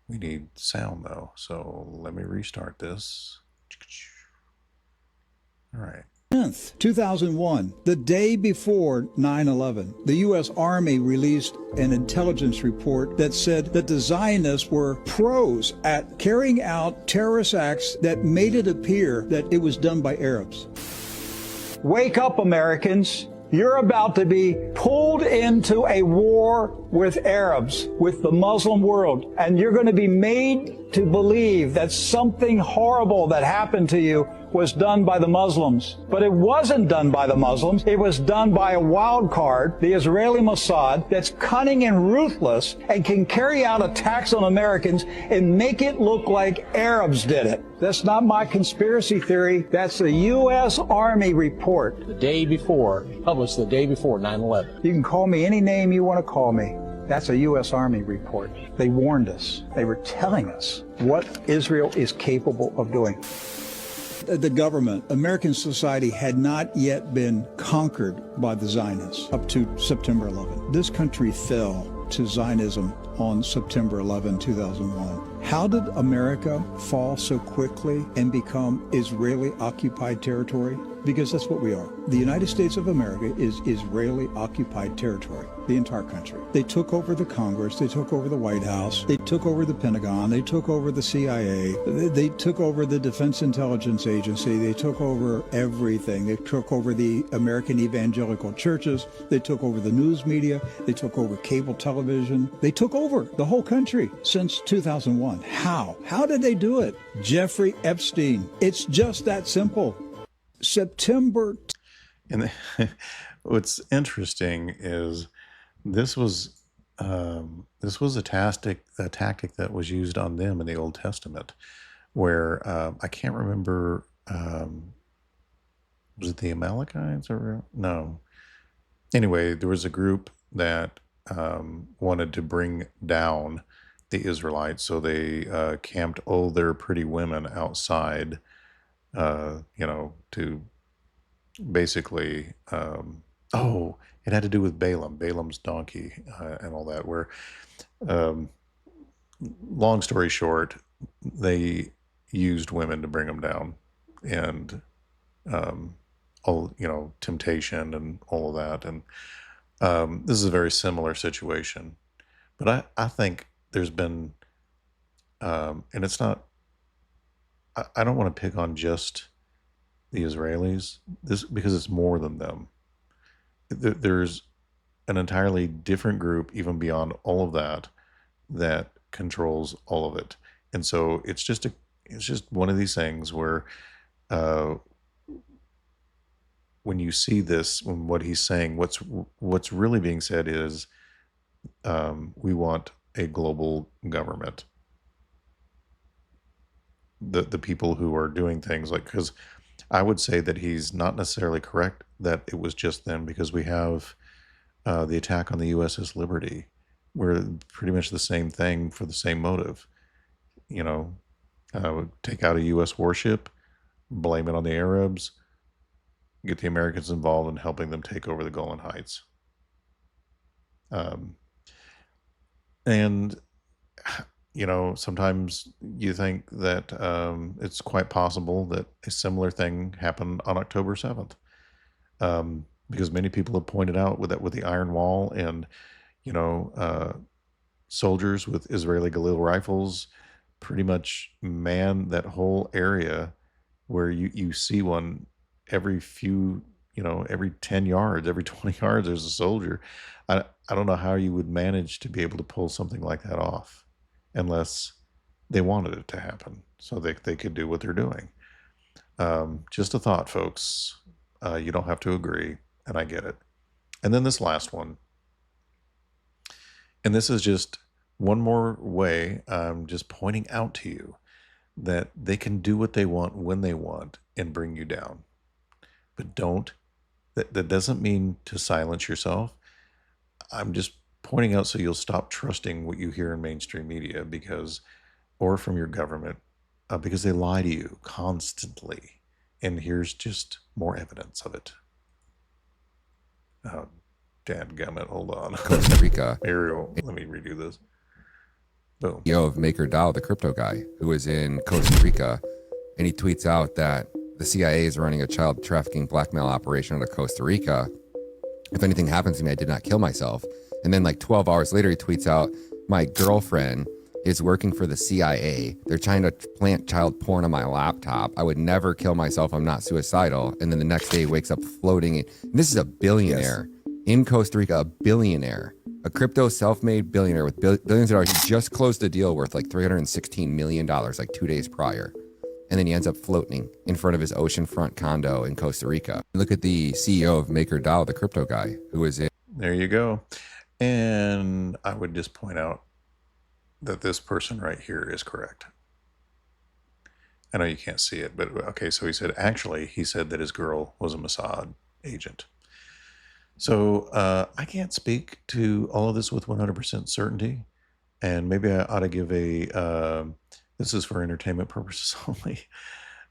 we need sound though, so let me restart this. All right. 10th, 2001, the day before 9/11, the U.S. Army released an intelligence report that said that the Zionists were pros at carrying out terrorist acts that made it appear that it was done by Arabs. Wake up, Americans. You're about to be pulled into a war with Arabs, with the Muslim world, and you're going to be made to believe that something horrible that happened to you was done by the Muslims. But it wasn't done by the Muslims. It was done by a wild card, the Israeli Mossad, that's cunning and ruthless and can carry out attacks on Americans and make it look like Arabs did it. That's not my conspiracy theory. That's the U.S. Army report. The day before, published the day before 9/11. You can call me any name you want to call me. That's a U.S. Army report. They warned us. They were telling us what Israel is capable of doing. The government, American society had not yet been conquered by the Zionists up to September 11. This country fell to Zionism on September 11, 2001. How did America fall so quickly and become Israeli-occupied territory? Because that's what we are. The United States of America is Israeli-occupied territory, the entire country. They took over the Congress, they took over the White House, they took over the Pentagon, they took over the CIA, they took over the Defense Intelligence Agency, they took over everything. They took over the American evangelical churches, they took over the news media, they took over cable television, they took over the whole country since 2001. How? How did they do it? Jeffrey Epstein. It's just that simple. September. And what's interesting is this was a tactic that was used on them in the Old Testament, where I can't remember. Was it the Amalekites or no? Anyway, there was a group that wanted to bring down the Israelites, so they camped all their pretty women outside. To basically, it had to do with Balaam's donkey, and all that, where, long story short, they used women to bring them down, and, temptation and all of that. And, this is a very similar situation, but I think there's been, and it's not, I don't want to pick on just the Israelis, because it's more than them. There's an entirely different group, even beyond all of that controls all of it. And so it's just one of these things where, when you see this, when what he's saying, what's really being said is, we want a global government. The people who are doing things like, because I would say that he's not necessarily correct that it was just them, because we have the attack on the USS Liberty, where pretty much the same thing for the same motive. Take out a U.S. warship, blame it on the Arabs, get the Americans involved in helping them take over the Golan Heights. And sometimes you think that it's quite possible that a similar thing happened on October 7th. Because many people have pointed out with the Iron Wall and, soldiers with Israeli Galil rifles pretty much man that whole area, where you see one every few, every 10 yards, every 20 yards, there's a soldier. I don't know how you would manage to be able to pull something like that off, unless they wanted it to happen so they could do what they're doing. Just a thought, folks. You don't have to agree, and I get it. And then this last one, and this is just one more way I'm just pointing out to you that they can do what they want when they want and bring you down. But that doesn't mean to silence yourself. I'm just pointing out so you'll stop trusting what you hear in mainstream media, or from your government, because they lie to you constantly. And here's just more evidence of it. Oh, dadgummit, hold on. Costa Rica. Ariel, let me redo this. Boom. CEO of MakerDAO, the crypto guy, who is in Costa Rica, and he tweets out that the CIA is running a child trafficking blackmail operation out of Costa Rica. If anything happens to me, I did not kill myself. And then 12 hours later, he tweets out, my girlfriend is working for the CIA. They're trying to plant child porn on my laptop. I would never kill myself. I'm not suicidal. And then the next day he wakes up floating. This is a billionaire in Costa Rica, a billionaire, a crypto self-made billionaire with billions of dollars. He just closed a deal worth $316 million 2 days prior. And then he ends up floating in front of his oceanfront condo in Costa Rica. Look at the CEO of MakerDAO, the crypto guy, who is in. There you go. And I would just point out that this person right here is correct. I know you can't see it, but okay, so he said that his girl was a Mossad agent. So I can't speak to all of this with 100% certainty, and maybe I ought to give a. This is for entertainment purposes only,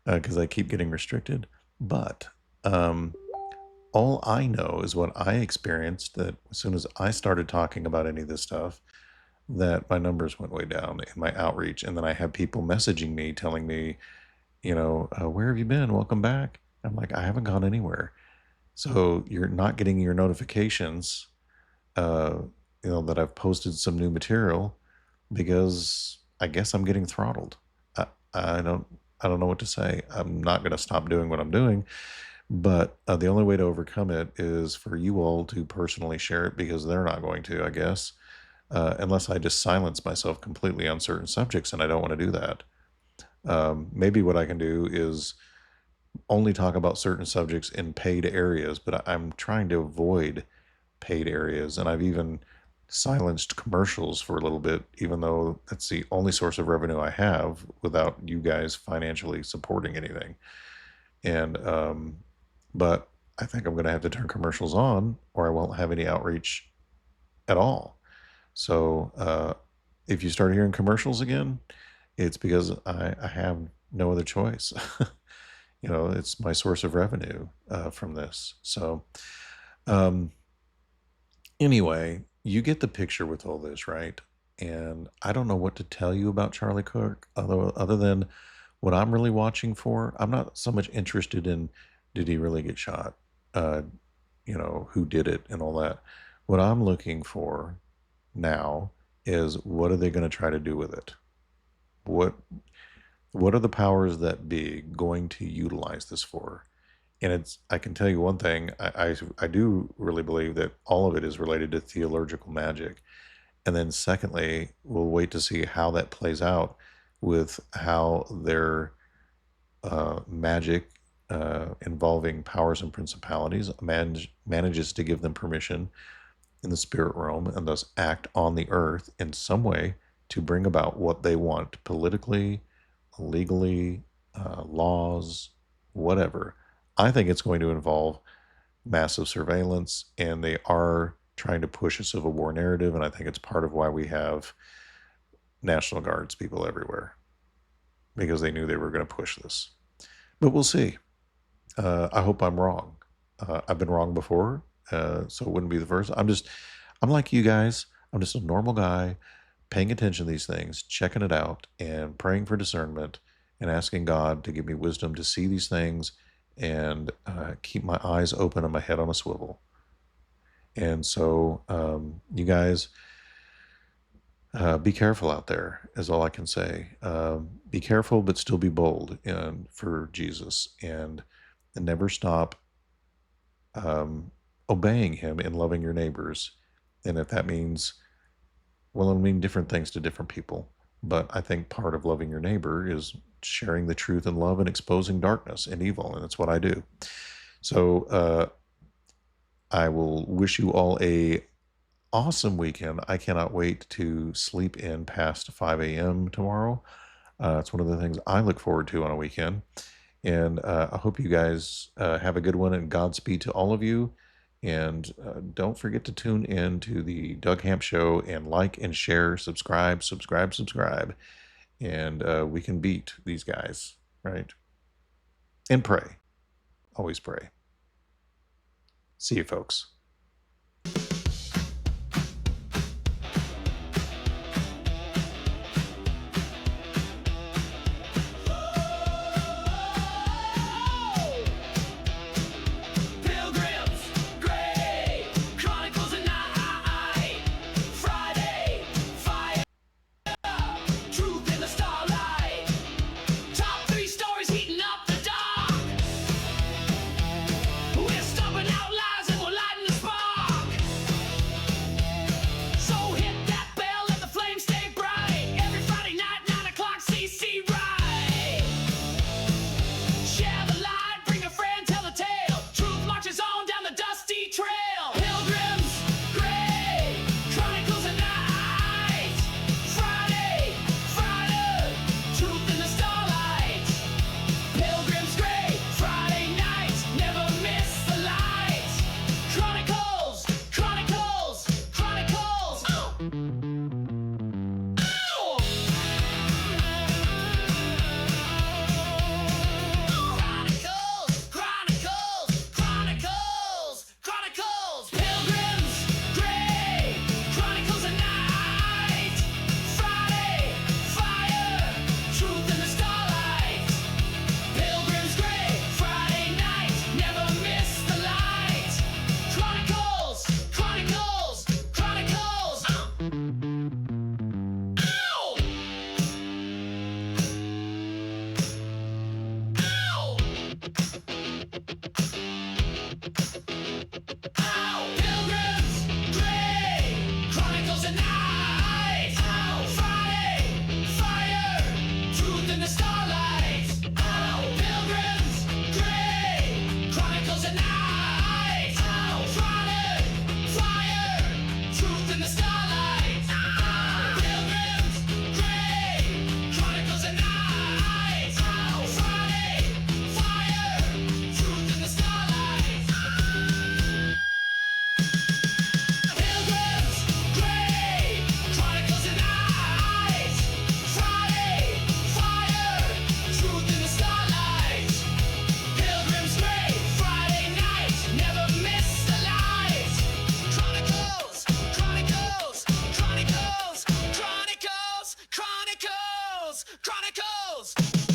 because I keep getting restricted. But all I know is what I experienced. That as soon as I started talking about any of this stuff, that my numbers went way down in my outreach, and then I have people messaging me telling me, where have you been? Welcome back. I'm like, I haven't gone anywhere. So you're not getting your notifications, uh, that I've posted some new material because I guess I'm getting throttled. I don't I don't know what to say. I'm not going to stop doing what I'm doing, but the only way to overcome it is for you all to personally share it because they're not going to, I guess, unless I just silence myself completely on certain subjects, and I don't want to do that. Maybe what I can do is only talk about certain subjects in paid areas, but I'm trying to avoid paid areas, and I've even silenced commercials for a little bit, even though that's the only source of revenue I have without you guys financially supporting anything. And but I think I'm going to have to turn commercials on, or I won't have any outreach at all. So if you start hearing commercials again, it's because I have no other choice. It's my source of revenue from this. So anyway, you get the picture with all this, right? And I don't know what to tell you about Charlie Kirk, other than what I'm really watching for. I'm not so much interested in did he really get shot, who did it and all that. What I'm looking for now is what are they going to try to do with it? What are the powers that be going to utilize this for? And I can tell you one thing, I do really believe that all of it is related to theological magic. And then secondly, we'll wait to see how that plays out with how their magic involving powers and principalities manages to give them permission in the spirit realm and thus act on the earth in some way to bring about what they want politically, legally, laws, whatever. I think it's going to involve massive surveillance, and they are trying to push a civil war narrative, and I think it's part of why we have National Guards people everywhere, because they knew they were going to push this. But we'll see. I hope I'm wrong. I've been wrong before, so it wouldn't be the first. I'm like you guys. I'm just a normal guy paying attention to these things, checking it out, and praying for discernment, and asking God to give me wisdom to see these things and keep my eyes open and my head on a swivel. And so you guys, be careful out there is all I can say. Be careful, but still be bold for Jesus, and never stop obeying him and loving your neighbors. And if that means, well, it'll mean different things to different people. But I think part of loving your neighbor is sharing the truth and love and exposing darkness and evil. And that's what I do. So I will wish you all a awesome weekend. I cannot wait to sleep in past 5 a.m. tomorrow. It's one of the things I look forward to on a weekend. And I hope you guys have a good one, and Godspeed to all of you. And don't forget to tune in to the Doug Hamp Show and like and share, subscribe. And we can beat these guys, right? And pray. Always pray. See you, folks. Pilgrims, great Chronicles and Friday, fire, truth in the starlight. Top 3 stories heating up the dark. We're stomping out lies and we're lighting the Chronicles!